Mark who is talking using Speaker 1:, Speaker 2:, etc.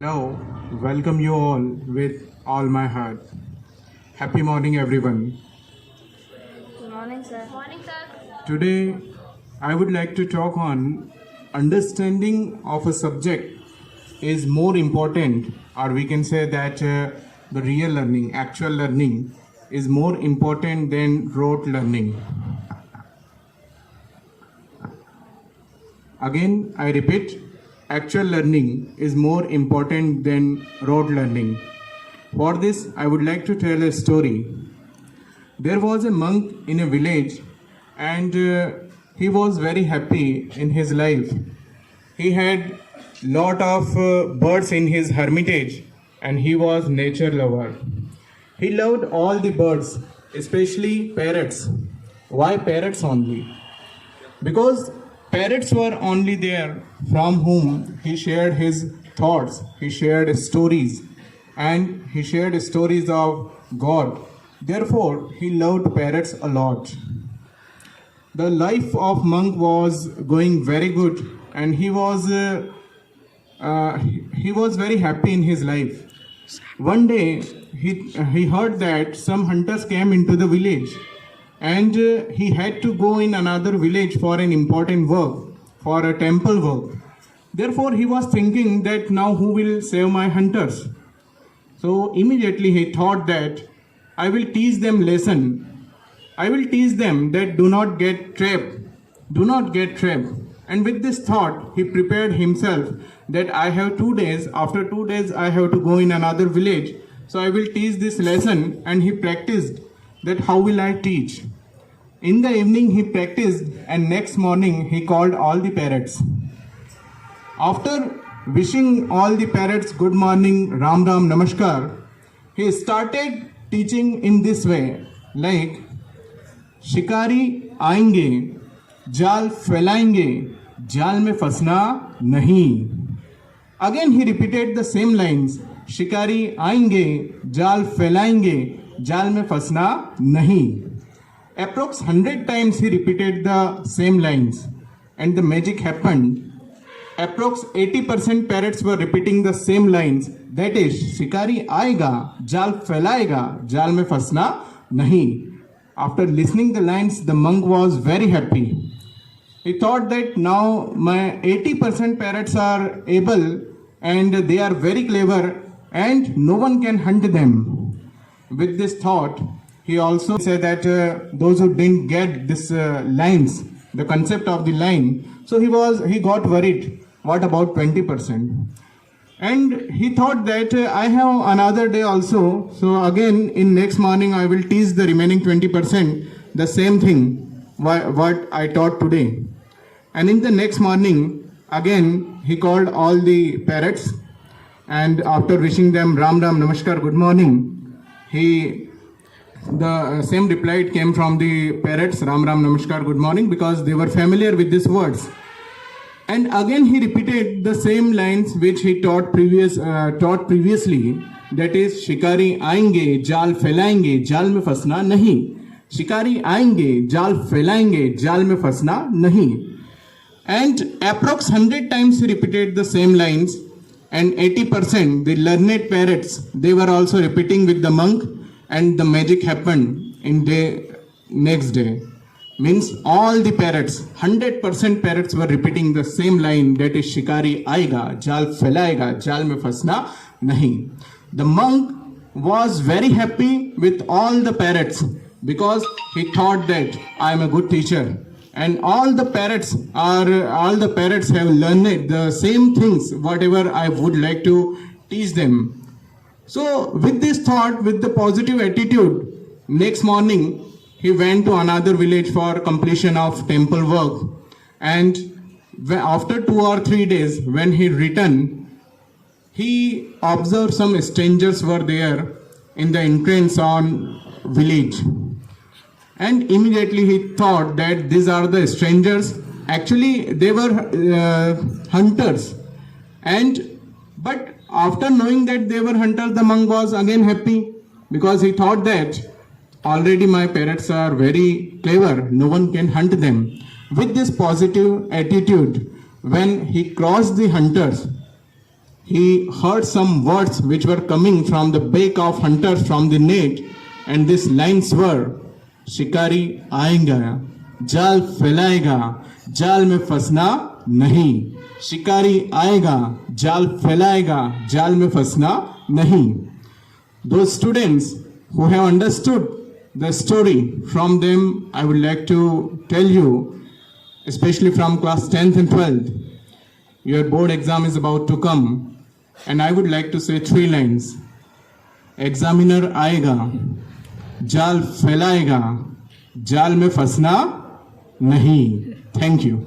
Speaker 1: Hello, welcome you all with all my heart. Happy morning, everyone.
Speaker 2: Good morning, sir. Morning, sir.
Speaker 1: Today, I would like to talk on understanding of a subject is more important, or we can say that the real learning, actual learning, is more important than rote learning. Again, I repeat, actual learning is more important than rote learning. For this, I would like to tell a story. There was a monk in a village, and he was very happy in his life. He had lot of birds in his hermitage, and he was nature lover. He loved all the birds, especially parrots. Why parrots only? Because parrots were only there from whom he shared his thoughts, he shared stories, and he shared stories of God. Therefore, he loved parrots a lot. The life of monk was going very good, and he was very happy in his life. One day, he heard that some hunters came into the village, and he had to go in another village for an important work, for a temple work. Therefore, he was thinking that now who will save my hunters? So immediately he thought that I will teach them lesson. I will teach them that do not get trapped. Do not get trapped. And with this thought, he prepared himself that I have 2 days. After 2 days, I have to go in another village. So I will teach this lesson. And he practiced that how will I teach. In the evening, he practiced, and next morning, he called all the parrots. After wishing all the parrots good morning, Ram Ram Namaskar, he started teaching in this way, like शिकारी आएंगे जाल फैलाएंगे जाल में फंसना नहीं. Again he repeated the same lines. शिकारी आएंगे जाल फैलाएंगे जाल में फंसना नहीं. Approx 100 times he repeated the same lines, and the magic happened. Approx 80% parrots were repeating the same lines. That is, शिकारी आएगा जाल फैलाएगा जाल में फंसना नहीं. After listening the lines, the monk was very happy. He thought that now my 80% parrots are able and they are very clever and no one can hunt them. With this thought, he also said that those who didn't get this lines, the concept of the line, so he got worried. What about 20%? And he thought that I have another day also. So again, in next morning, I will teach the remaining 20%, the same thing, what I taught today. And in the next morning, again, he called all the parrots. And after wishing them Ram Ram Namaskar, good morning, the same reply came from the parrots, Ram Ram Namaskar, good morning, because they were familiar with these words. And again he repeated the same lines which he taught previously. That is, शिकारी आएंगे जाल फैलाएंगे जाल में फंसना नहीं. शिकारी आएंगे जाल फैलाएंगे जाल में फंसना नहीं. And approx 100 times he repeated the same lines, and 80% the learned parrots, they were also repeating with the monk, and the magic happened in the next day. Means all the parrots, 100% parrots were repeating the same line, that is शिकारी आएगा जाल फैलाएगा जाल में फंसना नहीं. The monk was very happy with all the parrots because he thought that I am a good teacher, and all the parrots have learned the same things whatever I would like to teach them. So with this thought, with the positive attitude, next morning he went to another village for completion of temple work. And after 2 or 3 days, when he returned, he observed some strangers were there in the entrance on village. And immediately he thought that these are the strangers. Actually, they were hunters. But after knowing that they were hunters, the monk was again happy because he thought that already my parrots are very clever, no one can hunt them. With this positive attitude, when he crossed the hunters, he heard some words which were coming from the beak of hunters from the net, and these lines were, शिकारी आएगा, जाल फैलाएगा, जाल में फंसना नहीं. शिकारी आएगा, जाल फैलाएगा, जाल में फंसना नहीं. Those students who have understood the story, from them I would like to tell you, especially from class 10th and 12th, your board exam is about to come, and I would like to say 3 lines. Examiner आएगा, जाल फैलाएगा, जाल में फंसना नहीं. Thank you.